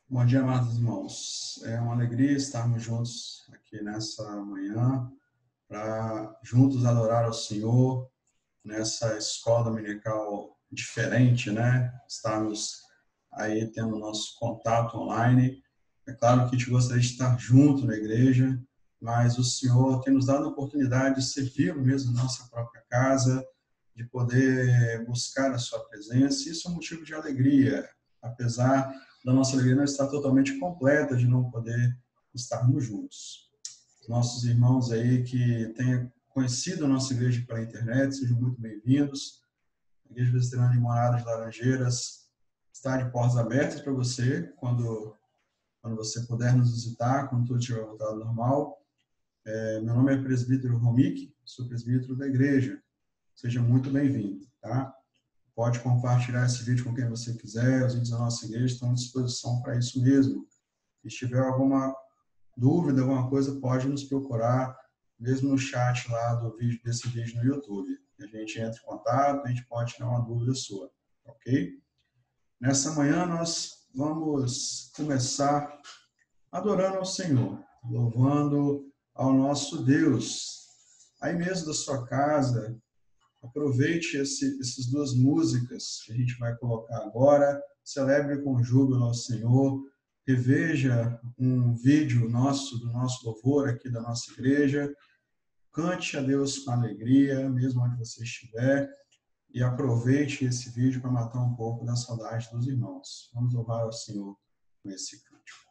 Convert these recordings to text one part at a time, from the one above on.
Bom dia, amados irmãos. É uma alegria estarmos juntos aqui nessa manhã para juntos adorar ao Senhor nessa escola dominical diferente, né? Estarmos aí tendo nosso contato online. É claro que a gente gostaria de estar junto na igreja, mas o Senhor tem nos dado a oportunidade de servi-lo mesmo na nossa própria casa, de poder buscar a sua presença. Isso é um motivo de alegria, apesar da nossa alegria não estar totalmente completa de não poder estarmos juntos. Nossos irmãos aí que tenham conhecido a nossa igreja pela internet, sejam muito bem-vindos. A Igreja Presbiteriana de Morada de Laranjeiras está de portas abertas para você, quando você puder nos visitar, quando tudo estiver voltado ao normal. Meu nome é presbítero Romic, sou presbítero da igreja. Seja muito bem-vindo, tá? Pode compartilhar esse vídeo com quem você quiser, os vídeos da nossa igreja estão à disposição para isso mesmo. Se tiver alguma dúvida, alguma coisa, pode nos procurar, mesmo no chat lá desse vídeo no YouTube. A gente entra em contato, a gente pode tirar uma dúvida sua, ok? Nessa manhã nós vamos começar adorando ao Senhor, louvando ao nosso Deus. Aí mesmo da sua casa, aproveite essas duas músicas que a gente vai colocar agora, celebre com júbilo ao Senhor, reveja um vídeo do nosso louvor aqui da nossa igreja, cante a Deus com alegria, mesmo onde você estiver, e aproveite esse vídeo para matar um pouco da saudade dos irmãos. Vamos louvar ao Senhor com esse cântico.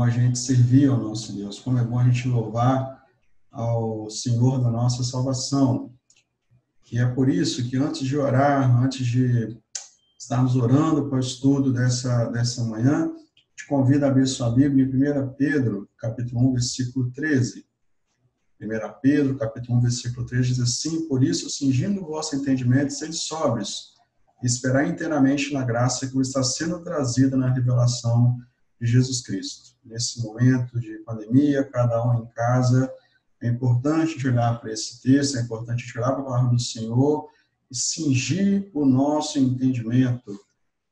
bom a gente servir ao nosso Deus, como é bom a gente louvar ao Senhor da nossa salvação. E é por isso que antes de orar, antes de estarmos orando para o estudo dessa manhã, te convido a abrir sua Bíblia em 1 Pedro, capítulo 1, versículo 13. 1 Pedro, capítulo 1, versículo 13, diz assim: por isso, cingindo o vosso entendimento, sede sóbrios, e esperar inteiramente na graça que está sendo trazida na revelação de Jesus Cristo. Nesse momento de pandemia, cada um em casa, é importante olhar para esse texto, é importante olhar para a palavra do Senhor e cingir o nosso entendimento.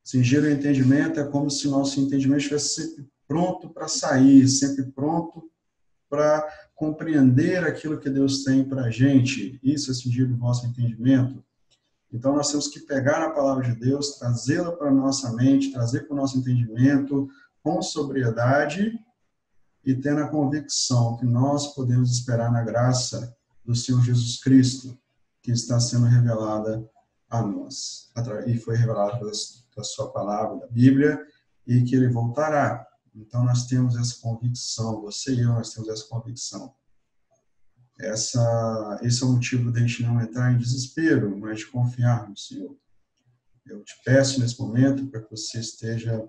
Cingir o entendimento é como se o nosso entendimento estivesse sempre pronto para sair, sempre pronto para compreender aquilo que Deus tem para a gente. Isso é cingir o nosso entendimento. Então, nós temos que pegar a palavra de Deus, trazê-la para a nossa mente, trazer para o nosso entendimento com sobriedade e tendo a convicção que nós podemos esperar na graça do Senhor Jesus Cristo, que está sendo revelada a nós. E foi revelada da sua palavra, da Bíblia, e que ele voltará. Então, nós temos essa convicção, você e eu, nós temos essa convicção. Esse é o motivo de a gente não entrar em desespero, mas de confiar no Senhor. Eu te peço nesse momento para que você esteja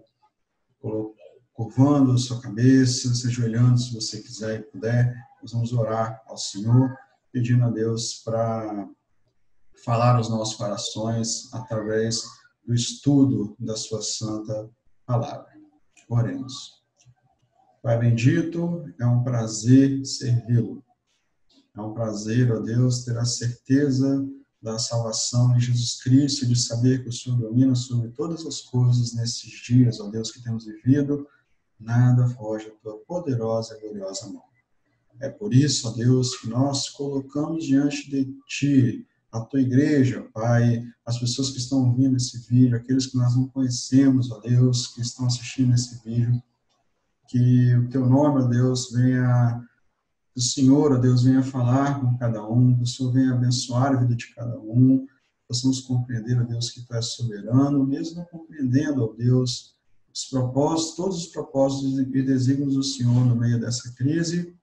curvando a sua cabeça, se ajoelhando se você quiser e puder. Nós vamos orar ao Senhor, pedindo a Deus para falar aos nossos corações através do estudo da sua santa palavra. Oremos. Pai bendito, é um prazer servi-lo. É um prazer, ó Deus, ter a certeza da salvação em Jesus Cristo e de saber que o Senhor domina sobre todas as coisas nesses dias, ó Deus, que temos vivido. Nada foge da tua poderosa e gloriosa mão. É por isso, ó Deus, que nós colocamos diante de ti a tua igreja, Pai, as pessoas que estão ouvindo esse vídeo, aqueles que nós não conhecemos, ó Deus, que estão assistindo esse vídeo, que o teu nome, ó Deus, venha... Que o Senhor, ó Deus, venha falar com cada um, que o Senhor venha abençoar a vida de cada um, possamos compreender, ó Deus, que Tu és soberano, mesmo não compreendendo, ó Deus, os propósitos, todos os propósitos e desígnios do Senhor no meio dessa crise.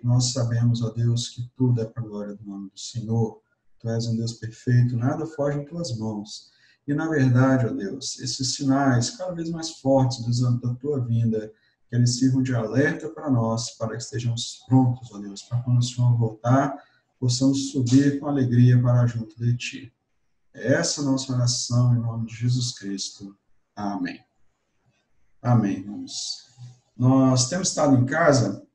Nós sabemos, ó Deus, que tudo é para a glória do nome do Senhor. Tu és um Deus perfeito, nada foge em Tuas mãos. E, na verdade, ó Deus, esses sinais cada vez mais fortes da Tua vinda, que eles sirvam de alerta para nós, para que estejamos prontos, ó Deus, para quando o Senhor voltar, possamos subir com alegria para junto de Ti. É essa a nossa oração em nome de Jesus Cristo. Amém. Amém, irmãos. Nós temos estado em casa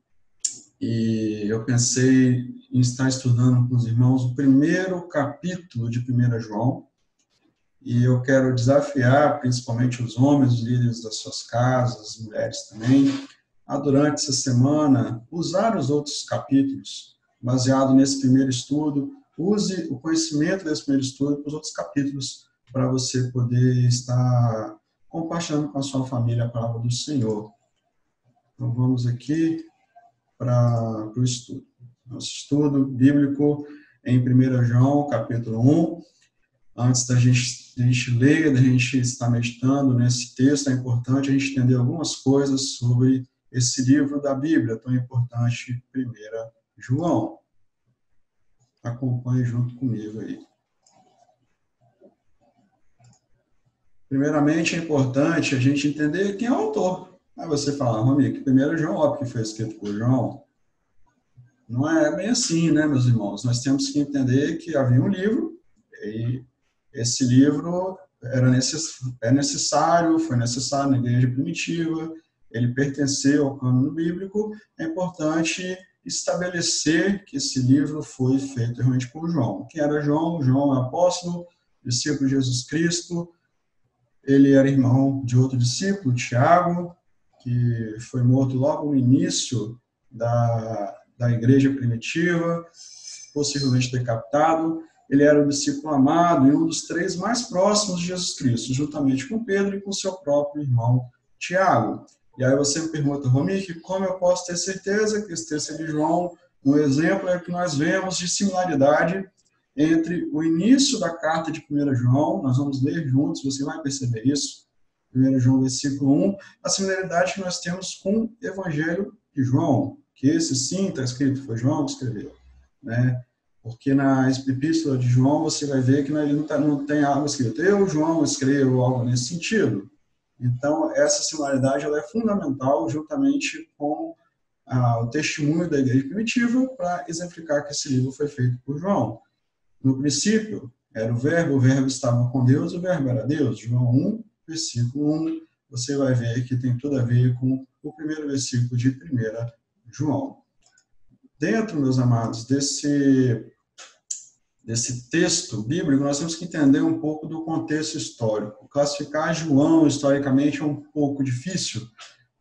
e eu pensei em estar estudando com os irmãos o primeiro capítulo de 1 João, e eu quero desafiar, principalmente os homens, os líderes das suas casas, as mulheres também, a durante essa semana usar os outros capítulos, baseado nesse primeiro estudo. Use o conhecimento desse primeiro estudo para os outros capítulos, para você poder estar compartilhando com a sua família a palavra do Senhor. Então vamos aqui para o estudo. Nosso estudo bíblico em 1 João, capítulo 1. Antes da gente ler, da gente estar meditando nesse texto, é importante a gente entender algumas coisas sobre esse livro da Bíblia, tão importante, 1 João. Acompanhe junto comigo aí. Primeiramente, é importante a gente entender quem é o autor. Aí você fala, Romi, que 1 João, óbvio que foi escrito por João. Não é bem assim, né, meus irmãos? Nós temos que entender que havia um livro, e esse livro foi necessário na igreja primitiva, ele pertenceu ao cânone bíblico. É importante estabelecer que esse livro foi feito realmente por João. Quem era João? João é apóstolo, discípulo de Jesus Cristo. Ele era irmão de outro discípulo, Tiago, que foi morto logo no início da igreja primitiva, possivelmente decapitado. Ele era o discípulo amado e um dos 3 mais próximos de Jesus Cristo, juntamente com Pedro e com seu próprio irmão Tiago. E aí você me pergunta, Romique, como eu posso ter certeza que esse texto é de João? Um exemplo é que nós vemos de similaridade entre o início da carta de 1 João, nós vamos ler juntos, você vai perceber isso, 1 João, versículo 1, a similaridade que nós temos com o Evangelho de João, que esse sim está escrito, foi João que escreveu, né? Porque na epístola de João você vai ver que ele não tem algo escrito, eu, João, escrevo algo nesse sentido. Então, essa similaridade ela é fundamental juntamente com o testemunho da igreja primitiva para exemplificar que esse livro foi feito por João. No princípio, era o verbo estava com Deus, o verbo era Deus. João 1, versículo 1, você vai ver que tem tudo a ver com o primeiro versículo de 1 João. Dentro, meus amados, desse texto bíblico, nós temos que entender um pouco do contexto histórico. Classificar João historicamente é um pouco difícil,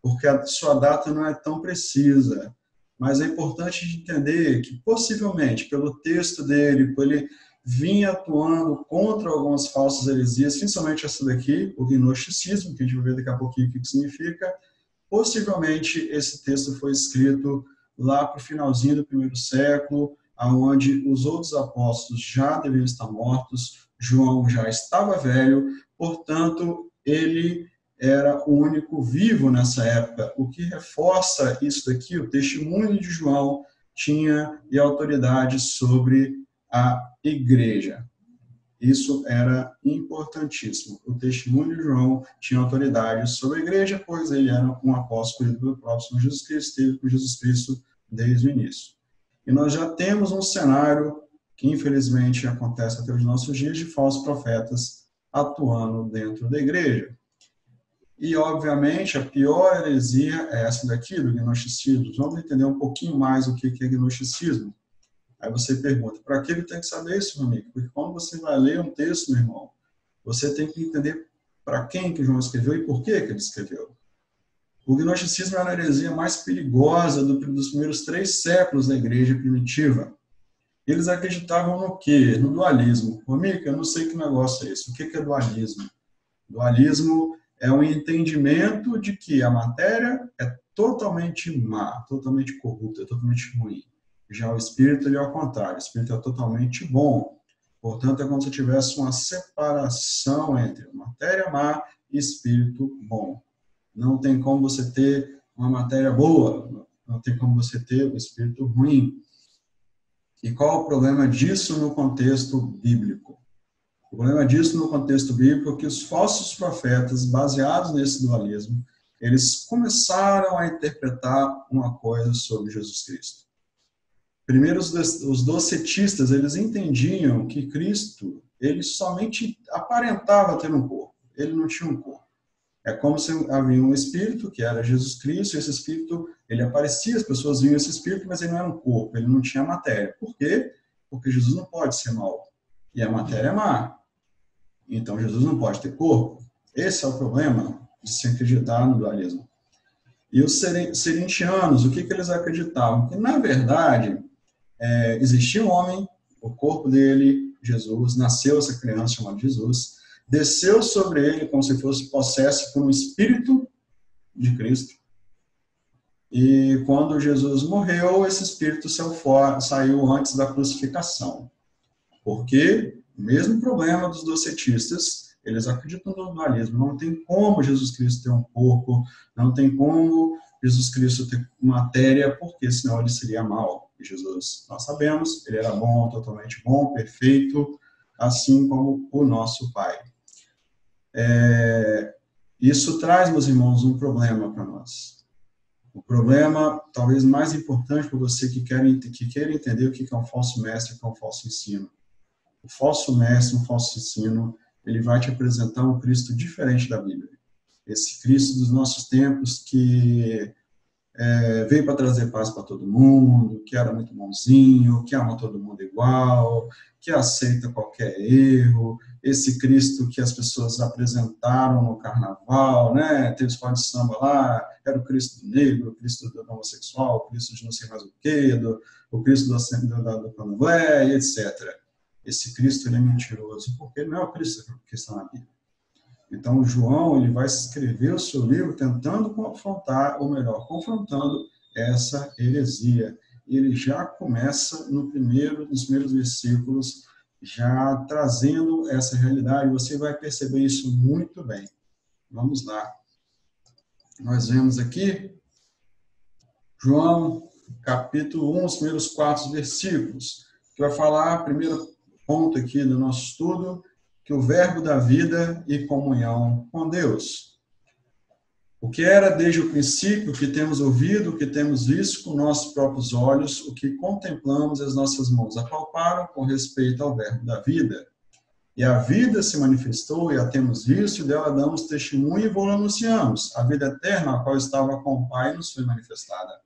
porque a sua data não é tão precisa. Mas é importante entender que, possivelmente, pelo texto dele, por ele vinha atuando contra algumas falsas heresias, principalmente essa daqui, o gnosticismo, que a gente vai ver daqui a pouquinho o que significa, possivelmente esse texto foi escrito lá para o finalzinho do primeiro século, onde os outros apóstolos já deviam estar mortos, João já estava velho, portanto, ele era o único vivo nessa época, o que reforça isso daqui, o testemunho de João tinha e autoridade sobre a igreja. Isso era importantíssimo. O testemunho de João tinha autoridade sobre a igreja, pois ele era um apóstolo pelo próprio Senhor Jesus Cristo, esteve com Jesus Cristo desde o início. E nós já temos um cenário que, infelizmente, acontece até os nossos dias, de falsos profetas atuando dentro da igreja. E, obviamente, a pior heresia é essa daqui, do gnosticismo. Vamos entender um pouquinho mais o que é gnosticismo. Aí você pergunta, para que ele tem que saber isso, meu amigo? Porque quando você vai ler um texto, meu irmão, você tem que entender para quem que João escreveu e por que ele escreveu. O gnosticismo era a heresia mais perigosa dos primeiros 3 séculos da igreja primitiva. Eles acreditavam no quê? No dualismo. Ô, Mica, eu não sei que negócio é esse. O que é dualismo? Dualismo é um entendimento de que a matéria é totalmente má, totalmente corrupta, totalmente ruim. Já o espírito, ele é ao contrário. O espírito é totalmente bom. Portanto, é como se tivesse uma separação entre matéria má e espírito bom. Não tem como você ter uma matéria boa, não tem como você ter o espírito ruim. E qual o problema disso no contexto bíblico? O problema disso no contexto bíblico é que os falsos profetas, baseados nesse dualismo, eles começaram a interpretar uma coisa sobre Jesus Cristo. Primeiro, os docetistas, eles entendiam que Cristo, ele somente aparentava ter um corpo, ele não tinha um corpo. É como se havia um espírito, que era Jesus Cristo, e esse espírito, ele aparecia, as pessoas viam esse espírito, mas ele não era um corpo, ele não tinha matéria. Por quê? Porque Jesus não pode ser mau, e a matéria é má. Então, Jesus não pode ter corpo. Esse é o problema de se acreditar no dualismo. E os serintianos, o que eles acreditavam? Que, na verdade, existia um homem, o corpo dele, Jesus, nasceu essa criança chamada Jesus, desceu sobre ele como se fosse possesso por um espírito de Cristo. E quando Jesus morreu, esse espírito saiu antes da crucificação. Porque o mesmo problema dos docetistas, eles acreditam no dualismo. Não tem como Jesus Cristo ter um corpo, não tem como Jesus Cristo ter matéria, porque senão ele seria mau. E Jesus, nós sabemos, ele era bom, totalmente bom, perfeito, assim como o nosso Pai. Isso traz, meus irmãos, um problema para nós. O problema, talvez mais importante para você que queira entender o que é um falso mestre, o que é um falso ensino. O falso mestre, um falso ensino, ele vai te apresentar um Cristo diferente da Bíblia. Esse Cristo dos nossos tempos que veio para trazer paz para todo mundo, que era muito bonzinho, que ama todo mundo igual, que aceita qualquer erro. Esse Cristo que as pessoas apresentaram no carnaval, né? Teve escola de samba lá, era o Cristo do negro, o Cristo do homossexual, o Cristo de não sei mais o quê, o Cristo do candomblé, e etc. Esse Cristo, ele é mentiroso, porque ele não é o Cristo que está na Bíblia. Então, João, ele vai escrever o seu livro tentando confrontar, ou melhor, confrontando essa heresia. Ele já começa nos primeiros versículos, já trazendo essa realidade. Você vai perceber isso muito bem. Vamos lá. Nós vemos aqui João, capítulo 1, os primeiros 4 versículos, que vai falar, primeiro ponto aqui do nosso estudo, que o verbo da vida e comunhão com Deus. O que era desde o princípio, o que temos ouvido, o que temos visto com nossos próprios olhos, o que contemplamos as nossas mãos apalparam com respeito ao verbo da vida. E a vida se manifestou e a temos visto, e dela damos testemunho e vou anunciamos. A vida eterna, a qual estava com o Pai, nos foi manifestada.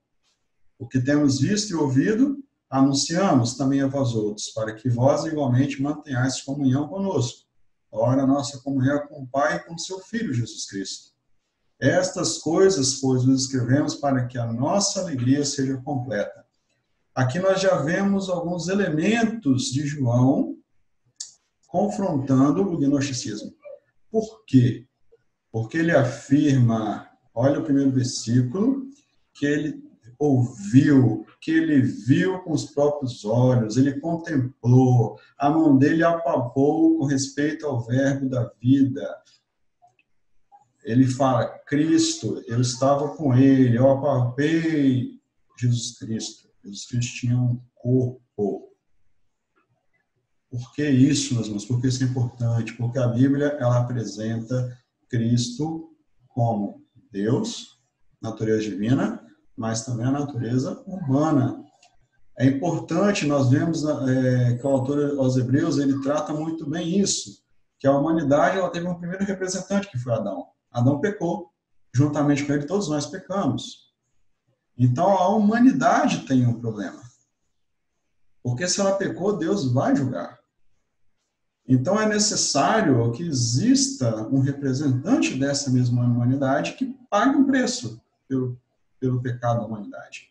O que temos visto e ouvido, anunciamos também a vós outros, para que vós igualmente mantenhais comunhão conosco. Ora, nossa comunhão é com o Pai e com seu Filho, Jesus Cristo. Estas coisas, pois, nos escrevemos para que a nossa alegria seja completa. Aqui nós já vemos alguns elementos de João confrontando o gnosticismo. Por quê? Porque ele afirma, olha o primeiro versículo, que ele ouviu, que ele viu com os próprios olhos, ele contemplou, a mão dele apalpou com respeito ao verbo da vida. Ele fala, Cristo, eu estava com ele, eu apalpei Jesus Cristo. Jesus Cristo tinha um corpo. Por que isso, meus irmãos? Porque isso é importante? Porque a Bíblia, ela apresenta Cristo como Deus, natureza divina, mas também a natureza humana. É importante, nós vemos que o autor aos Hebreus, ele trata muito bem isso, que a humanidade ela teve um primeiro representante, que foi Adão. Adão pecou, juntamente com ele todos nós pecamos. Então a humanidade tem um problema. Porque se ela pecou, Deus vai julgar. Então é necessário que exista um representante dessa mesma humanidade que pague um preço pelo pecado da humanidade.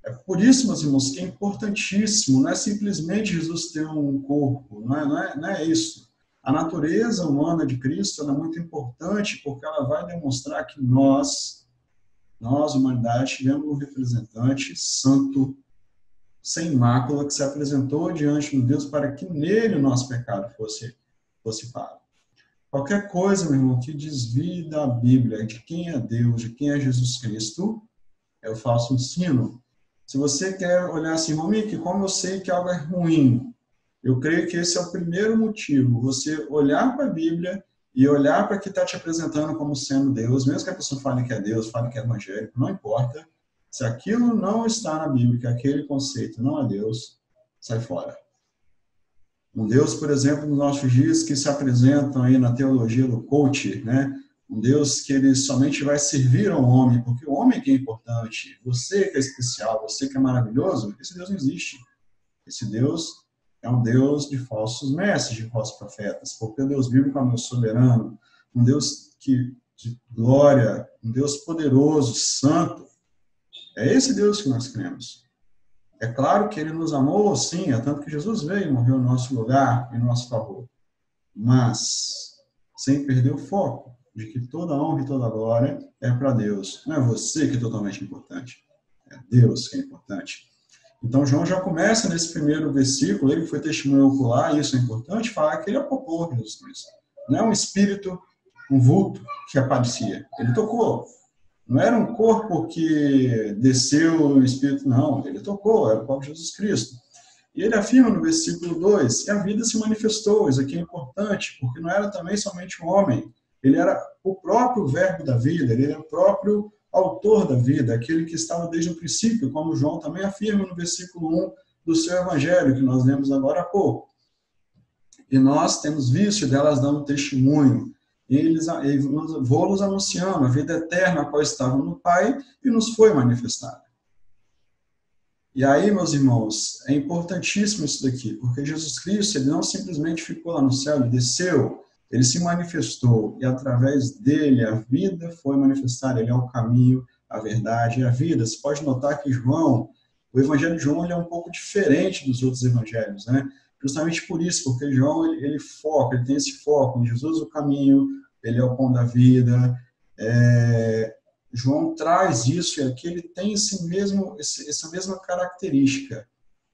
É por isso, meus irmãos, que é importantíssimo, não é simplesmente Jesus ter um corpo, não é isso. A natureza humana de Cristo ela é muito importante porque ela vai demonstrar que nós, humanidade, tivemos um representante santo, sem mácula, que se apresentou diante de Deus para que nele o nosso pecado fosse pago. Qualquer coisa, meu irmão, que desvie da Bíblia, de quem é Deus, de quem é Jesus Cristo, é o falso ensino. Se você quer olhar assim, irmão Mickey, como eu sei que algo é ruim? Eu creio que esse é o primeiro motivo. Você olhar para a Bíblia e olhar para o que está te apresentando como sendo Deus, mesmo que a pessoa fale que é Deus, fale que é evangélico, não importa. Se aquilo não está na Bíblia, que aquele conceito não é Deus, sai fora. Um Deus, por exemplo, nos nossos dias, que se apresentam aí na teologia do coach, né? Um Deus que ele somente vai servir ao homem, porque o homem que é importante, você que é especial, você que é maravilhoso, esse Deus não existe. Esse Deus é um Deus de falsos mestres, de falsos profetas, porque o Deus bíblico é um Deus soberano, um Deus de glória, um Deus poderoso, santo. É esse Deus que nós cremos. É claro que ele nos amou, sim, é tanto que Jesus veio e morreu no nosso lugar, em nosso favor. Mas, sem perder o foco de que toda honra e toda glória é para Deus. Não é você que é totalmente importante. É Deus que é importante. Então, João já começa nesse primeiro versículo, ele foi testemunho ocular, e isso é importante, falar que ele apalpou Jesus Cristo. Não é um espírito, um vulto que aparecia. Ele tocou. Não era um corpo que desceu no Espírito, não. Ele tocou, era o próprio Jesus Cristo. E ele afirma no versículo 2, e a vida se manifestou. Isso aqui é importante, porque não era também somente um homem. Ele era o próprio verbo da vida, ele era o próprio autor da vida, aquele que estava desde o princípio, como João também afirma no versículo 1 do seu evangelho, que nós lemos agora há pouco. E nós temos visto delas dando testemunho. E vou-los anunciando a vida eterna, a qual estava no Pai, e nos foi manifestada. E aí, meus irmãos, é importantíssimo isso daqui, porque Jesus Cristo, ele não simplesmente ficou lá no céu, ele desceu, ele se manifestou, e através dele a vida foi manifestada, ele é o caminho, a verdade e a vida. Você pode notar que João, o evangelho de João, ele é um pouco diferente dos outros evangelhos, né? Justamente por isso, porque João, ele foca, ele tem esse foco em Jesus o caminho, ele é o pão da vida. João traz isso, e aqui ele tem essa mesma característica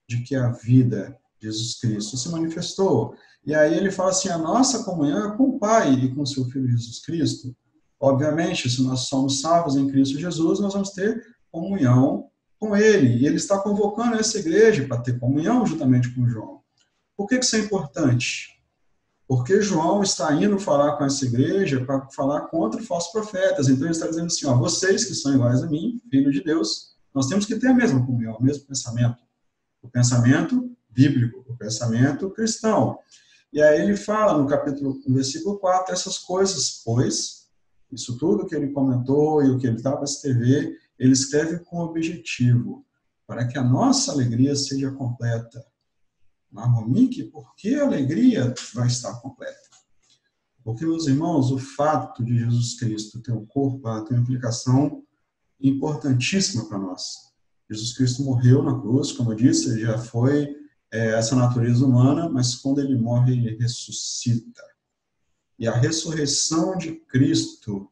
de que a vida de Jesus Cristo se manifestou. E aí ele fala assim, a nossa comunhão é com o Pai e com o seu Filho Jesus Cristo. Obviamente, se nós somos salvos em Cristo Jesus, nós vamos ter comunhão com Ele. E Ele está convocando essa igreja para ter comunhão juntamente com João. Por que isso é importante? Porque João está indo falar com essa igreja para falar contra falsos profetas. Então ele está dizendo assim, ó, vocês que são iguais a mim, filhos de Deus, nós temos que ter a mesma comunhão, o mesmo pensamento. O pensamento bíblico, o pensamento cristão. E aí ele fala no versículo 4, essas coisas, pois, isso tudo que ele comentou e o que ele estava a escrever, ele escreve com objetivo, para que a nossa alegria seja completa. Marmonique, por que a alegria vai estar completa? Porque, meus irmãos, o fato de Jesus Cristo ter um corpo tem uma implicação importantíssima para nós. Jesus Cristo morreu na cruz, como eu disse, ele já foi essa natureza humana, mas quando ele morre, ele ressuscita. E a ressurreição de Cristo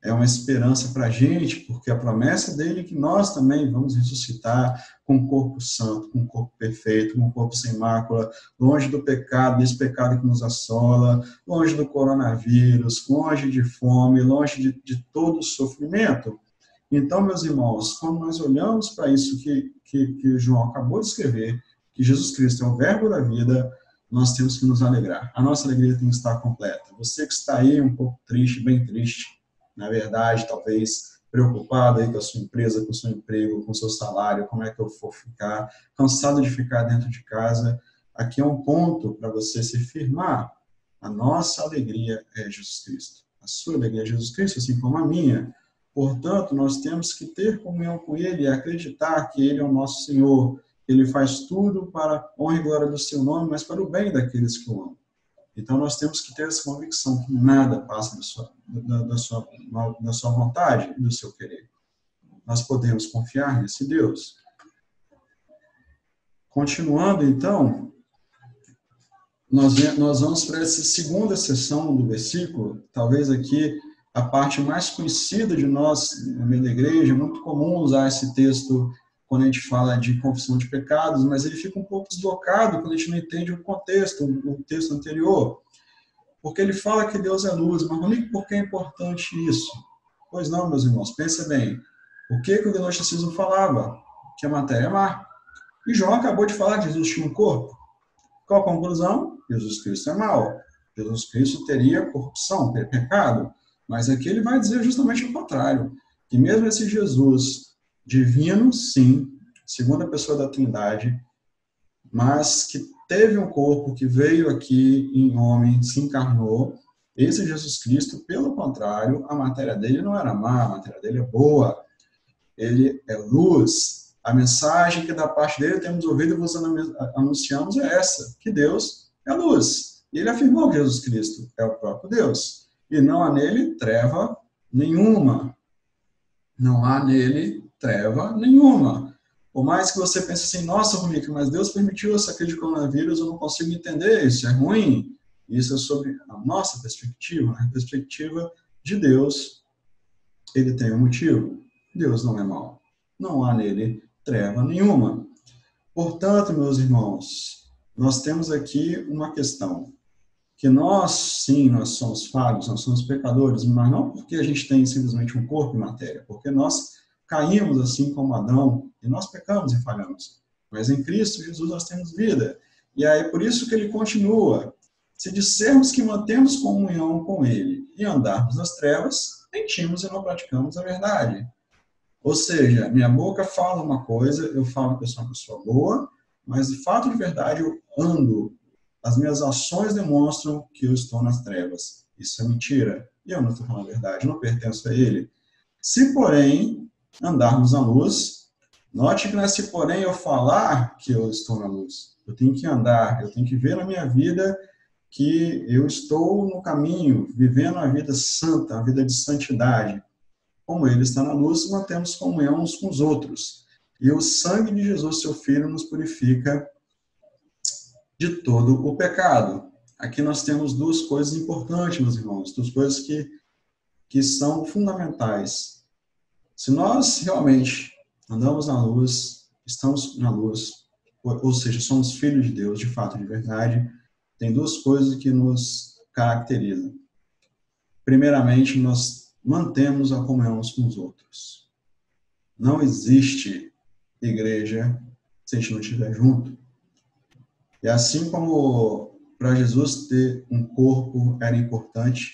é uma esperança para a gente, porque a promessa dele é que nós também vamos ressuscitar com um corpo santo, com um corpo perfeito, com um corpo sem mácula, longe do pecado, desse pecado que nos assola, longe do coronavírus, longe de fome, longe de todo o sofrimento. Então, meus irmãos, quando nós olhamos para isso que João acabou de escrever, que Jesus Cristo é o verbo da vida, nós temos que nos alegrar. A nossa alegria tem que estar completa. Você que está aí um pouco triste, bem triste, na verdade, talvez preocupado aí com a sua empresa, com o seu emprego, com o seu salário, como é que eu vou ficar, cansado de ficar dentro de casa, aqui é um ponto para você se firmar. A nossa alegria é Jesus Cristo. A sua alegria é Jesus Cristo, assim como a minha. Portanto, nós temos que ter comunhão com Ele e acreditar que Ele é o nosso Senhor. Ele faz tudo para a honra e glória do seu nome, mas para o bem daqueles que o amam. Então, nós temos que ter essa convicção que nada passa da sua vontade e do seu querer. Nós podemos confiar nesse Deus. Continuando, então, nós vamos para essa segunda sessão do versículo, talvez aqui a parte mais conhecida de nós, no meio da igreja. É muito comum usar esse texto quando a gente fala de confissão de pecados, mas ele fica um pouco deslocado quando a gente não entende o contexto, o texto anterior. Porque ele fala que Deus é luz, mas por que é importante isso? Pois não, meus irmãos, pensa bem. O que o gnosticismo falava? Que a matéria é má. E João acabou de falar que Jesus tinha um corpo. Qual a conclusão? Jesus Cristo é mau. Jesus Cristo teria corrupção, pecado. Mas aqui ele vai dizer justamente o contrário. Que mesmo esse Jesus divino, sim, segunda pessoa da Trindade, mas que teve um corpo, que veio aqui em homem, se encarnou, esse Jesus Cristo, pelo contrário, a matéria dele não era má, a matéria dele é boa. Ele é luz. A mensagem que da parte dele temos ouvido e vos anunciamos é essa, que Deus é luz. E ele afirmou que Jesus Cristo é o próprio Deus. E não há nele treva nenhuma. Não há nele treva nenhuma. Por mais que você pense assim, nossa, Ronique, mas Deus permitiu essa crise de coronavírus, eu não consigo entender, isso é ruim. Isso é sobre a nossa perspectiva, a perspectiva de Deus. Ele tem um motivo. Deus não é mau. Não há nele treva nenhuma. Portanto, meus irmãos, nós temos aqui uma questão. Que nós, sim, nós somos falhos, nós somos pecadores, mas não porque a gente tem simplesmente um corpo e matéria, porque nós caímos assim como Adão, e nós pecamos e falhamos. Mas em Cristo Jesus nós temos vida. E aí por isso que ele continua. Se dissermos que mantemos comunhão com ele e andarmos nas trevas, mentimos e não praticamos a verdade. Ou seja, minha boca fala uma coisa, eu falo que eu sou uma pessoa boa, mas de fato de verdade eu ando. As minhas ações demonstram que eu estou nas trevas. Isso é mentira. E eu não estou falando a verdade, eu não pertenço a ele. Se, porém, andarmos na luz, note que não é se, porém, eu falar que eu estou na luz. Eu tenho que andar, eu tenho que ver na minha vida que eu estou no caminho, vivendo a vida santa, a vida de santidade. Como ele está na luz, mantemos comunhão uns com os outros. E o sangue de Jesus, seu Filho, nos purifica de todo o pecado. Aqui nós temos duas coisas importantes, meus irmãos, duas coisas que são fundamentais. Se nós realmente andamos na luz, estamos na luz, ou seja, somos filhos de Deus, de fato, de verdade, tem duas coisas que nos caracterizam. Primeiramente, nós mantemos a comunhão uns com os outros. Não existe igreja se a gente não estiver junto. E assim como para Jesus ter um corpo era importante,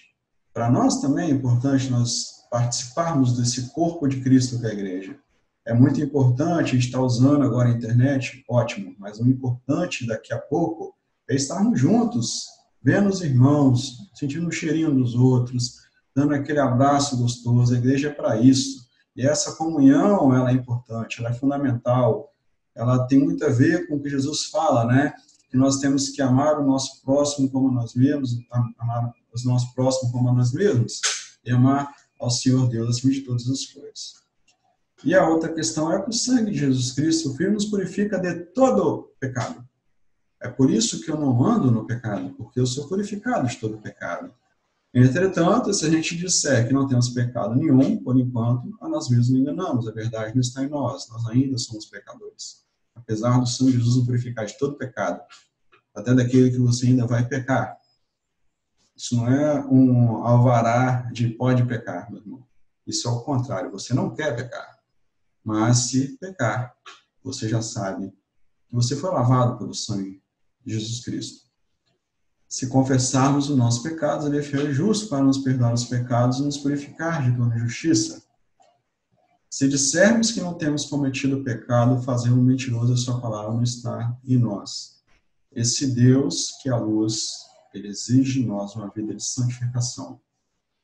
para nós também é importante nós participarmos desse corpo de Cristo que é a igreja. É muito importante, a gente está usando agora a internet, ótimo, mas o importante daqui a pouco é estarmos juntos, vendo os irmãos, sentindo o cheirinho dos outros, dando aquele abraço gostoso. A igreja é para isso. E essa comunhão, ela é importante, ela é fundamental. Ela tem muito a ver com o que Jesus fala, né? Que nós temos que amar o nosso próximo como nós mesmos, amar os nossos próximos como nós mesmos, e amar ao Senhor Deus acima de todas as coisas. E a outra questão é que o sangue de Jesus Cristo, o Filho, nos purifica de todo pecado. É por isso que eu não ando no pecado, porque eu sou purificado de todo pecado. Entretanto, se a gente disser que não temos pecado nenhum, por enquanto, a nós mesmos nos enganamos. A verdade não está em nós. Nós ainda somos pecadores. Apesar do sangue de Jesus nos purificar de todo pecado, até daquele que você ainda vai pecar. Isso não é um alvará de pode pecar, meu irmão. Isso é o contrário. Você não quer pecar. Mas se pecar, você já sabe que você foi lavado pelo sangue de Jesus Cristo. Se confessarmos os nossos pecados, ele é fiel e justo para nos perdoar os pecados e nos purificar de toda injustiça. Se dissermos que não temos cometido pecado, fazemos mentiroso, a sua palavra não está em nós. Esse Deus, que é a luz, ele exige de nós uma vida de santificação.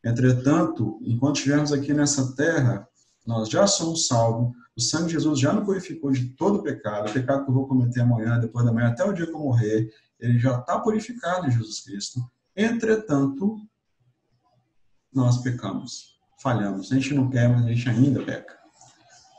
Entretanto, enquanto estivermos aqui nessa terra, nós já somos salvos, o sangue de Jesus já nos purificou de todo pecado, o pecado que eu vou cometer amanhã, depois da manhã, até o dia que eu morrer, ele já está purificado em Jesus Cristo. Entretanto, nós pecamos, falhamos. A gente não quer, mas a gente ainda peca.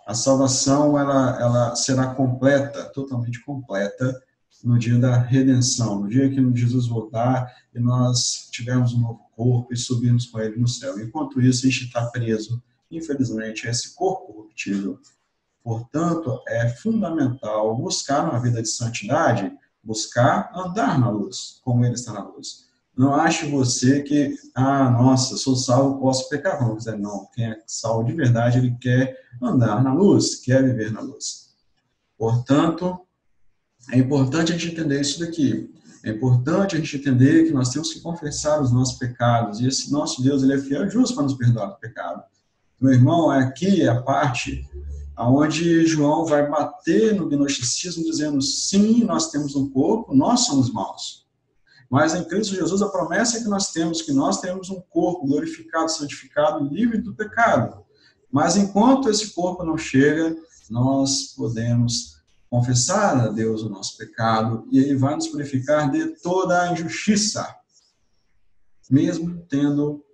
A salvação, ela será completa, totalmente completa, no dia da redenção, no dia que Jesus voltar e nós tivermos um novo corpo e subirmos com ele no céu. Enquanto isso, a gente está preso, infelizmente, a esse corpo corruptível. Portanto, é fundamental buscar uma vida de santidade, buscar andar na luz, como ele está na luz. Não ache você que, nossa, sou salvo, posso pecar. Vamos dizer, não. Quem é salvo de verdade, ele quer andar na luz, quer viver na luz. Portanto, é importante a gente entender isso daqui. É importante a gente entender que nós temos que confessar os nossos pecados. E esse nosso Deus, ele é fiel e justo para nos perdoar do pecado. Meu irmão, aqui é a parte onde João vai bater no gnosticismo, dizendo, sim, nós temos um corpo, nós somos maus. Mas em Cristo Jesus, a promessa é que nós temos um corpo glorificado, santificado, livre do pecado. Mas enquanto esse corpo não chega, nós podemos confessar a Deus o nosso pecado, e ele vai nos purificar de toda a injustiça, mesmo tendo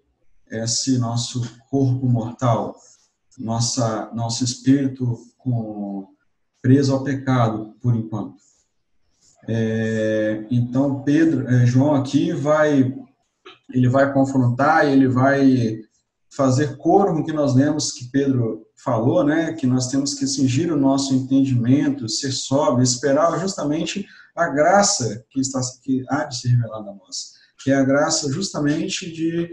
esse nosso corpo mortal, nosso espírito preso ao pecado, por enquanto. Então, João aqui vai confrontar, ele vai fazer coro com o que nós lemos que Pedro falou, né, que nós temos que cingir o nosso entendimento, ser sóbrio, esperar justamente a graça que há de ser revelada a nós, que é a graça justamente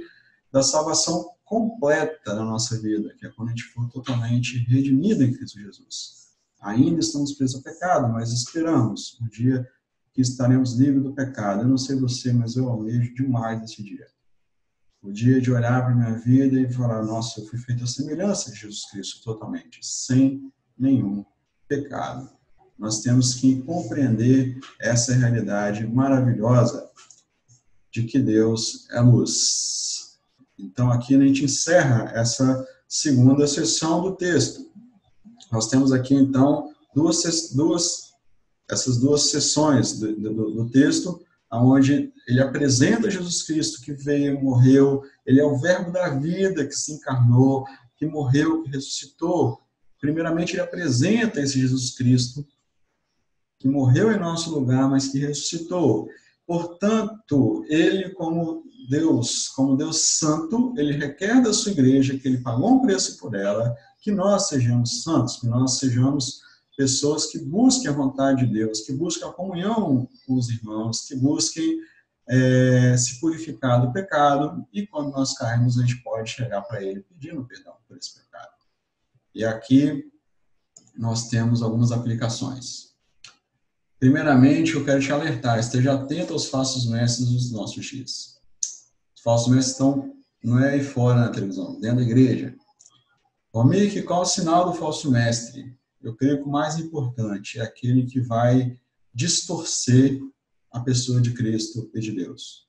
da salvação completa na nossa vida, que é quando a gente for totalmente redimido em Cristo Jesus. Ainda estamos presos ao pecado, mas esperamos um dia que estaremos livres do pecado. Eu não sei você, mas eu almejo demais esse dia. O dia de olhar para a minha vida e falar, nossa, eu fui feito à semelhança de Jesus Cristo totalmente, sem nenhum pecado. Nós temos que compreender essa realidade maravilhosa de que Deus é luz. Então, aqui a gente encerra essa segunda sessão do texto. Nós temos aqui, então, essas duas sessões do texto, onde ele apresenta Jesus Cristo, que veio, morreu, ele é o verbo da vida que se encarnou, que morreu, que ressuscitou. Primeiramente, ele apresenta esse Jesus Cristo, que morreu em nosso lugar, mas que ressuscitou. Portanto, ele, como Deus santo, ele requer da sua igreja, que ele pagou um preço por ela, que nós sejamos santos, que nós sejamos pessoas que busquem a vontade de Deus, que busquem a comunhão com os irmãos, que busquem se purificar do pecado, e quando nós caímos, a gente pode chegar para Ele pedindo perdão por esse pecado. E aqui nós temos algumas aplicações. Primeiramente, eu quero te alertar, esteja atento aos falsos mestres dos nossos dias. Os falsos mestres estão, não é aí fora na televisão, dentro da igreja. Almir, qual é o sinal do falso mestre? Eu creio que o mais importante é aquele que vai distorcer a pessoa de Cristo e de Deus.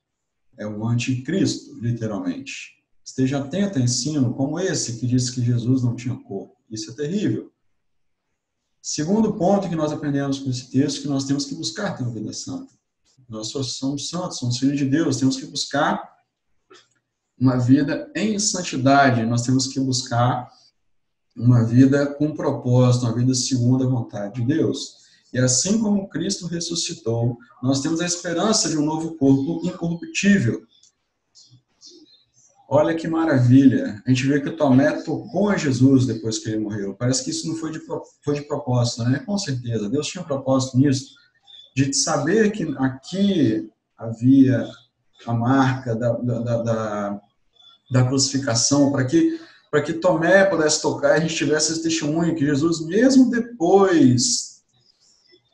É um anticristo, literalmente. Esteja atento a ensino como esse que diz que Jesus não tinha corpo. Isso é terrível. Segundo ponto que nós aprendemos com esse texto, que nós temos que buscar ter uma vida santa. Nós somos santos, somos filhos de Deus, temos que buscar uma vida em santidade, nós temos que buscar uma vida com propósito, uma vida segundo a vontade de Deus. E assim como Cristo ressuscitou, nós temos a esperança de um novo corpo incorruptível. Olha que maravilha! A gente vê que o Tomé tocou em Jesus depois que ele morreu. Parece que isso não foi de propósito, né? Com certeza, Deus tinha um propósito nisso, de saber que aqui havia a marca da crucificação, para que Tomé pudesse tocar e a gente tivesse esse testemunho que Jesus, mesmo depois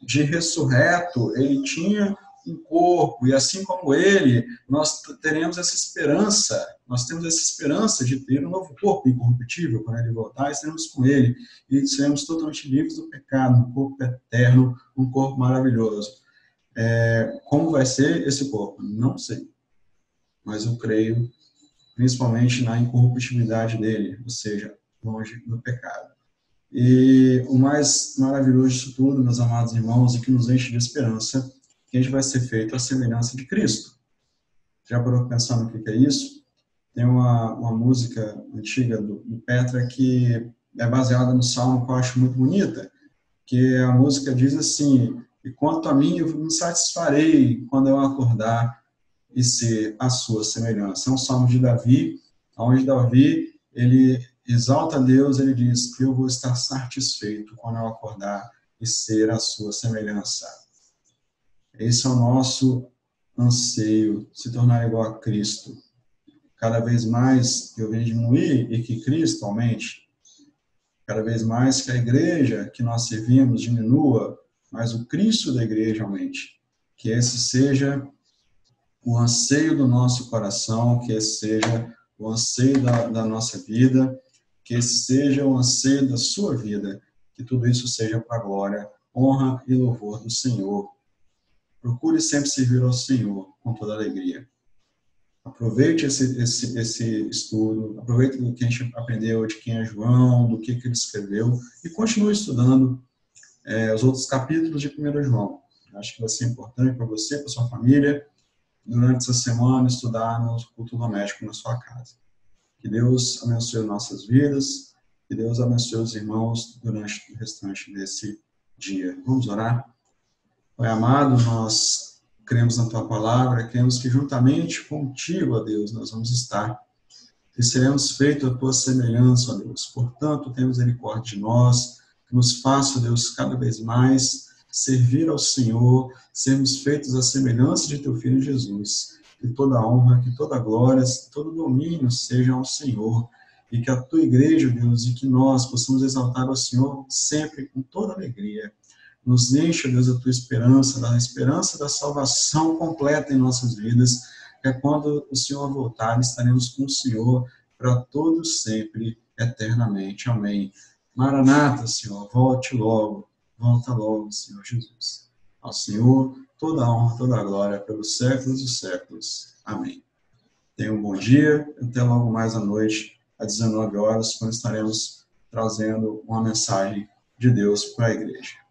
de ressurreto, ele tinha um corpo, e assim como ele, nós teremos essa esperança, nós temos essa esperança de ter um novo corpo incorruptível, quando ele voltar, estaremos com ele, e seremos totalmente livres do pecado, um corpo eterno, um corpo maravilhoso. Como vai ser esse corpo? Não sei, mas eu creio principalmente na incorruptibilidade dele, ou seja, longe do pecado. E o mais maravilhoso disso tudo, meus amados irmãos, e que nos enche de esperança, que a gente vai ser feito à semelhança de Cristo. Já parou para pensar no que é isso? Tem uma música antiga do Petra que é baseada no Salmo que eu acho muito bonita, que a música diz assim: e quanto a mim, eu me satisfarei quando eu acordar e ser a sua semelhança. É um salmo de Davi, onde Davi, ele exalta a Deus, ele diz: eu vou estar satisfeito quando eu acordar e ser a sua semelhança. Esse é o nosso anseio, se tornar igual a Cristo. Cada vez mais eu venho diminuir e que Cristo aumente. Cada vez mais que a igreja que nós servimos diminua, mas o Cristo da igreja aumente. Que esse seja o anseio do nosso coração, que esse seja o anseio da nossa vida, que esse seja o anseio da sua vida, que tudo isso seja para a glória, honra e louvor do Senhor. Procure sempre servir ao Senhor com toda alegria. Aproveite esse estudo, aproveite do que a gente aprendeu de quem é João, do que ele escreveu, e continue estudando os outros capítulos de 1 João. Acho que vai ser importante para você, para sua família, durante essa semana, estudar no culto doméstico na sua casa. Que Deus abençoe nossas vidas, que Deus abençoe os irmãos durante o restante desse dia. Vamos orar? Pai amado, nós cremos na Tua palavra, cremos que juntamente contigo, ó Deus, nós vamos estar e seremos feitos a Tua semelhança, ó Deus. Portanto, temos misericórdia de nós, que nos faça, ó Deus, cada vez mais servir ao Senhor, sermos feitos à semelhança de Teu Filho Jesus. Que toda honra, que toda glória, que todo domínio sejam ao Senhor, e que a Tua igreja, Deus, e que nós possamos exaltar ao Senhor sempre com toda alegria. Nos encha, Deus, a Tua esperança da salvação completa em nossas vidas, que é quando o Senhor voltar, estaremos com o Senhor para todos sempre, eternamente. Amém. Maranata, Senhor, volte logo, volta logo, Senhor Jesus. Ao Senhor, toda a honra, toda a glória, pelos séculos dos séculos. Amém. Tenha um bom dia, até logo mais à noite, às 19 horas, quando estaremos trazendo uma mensagem de Deus para a igreja.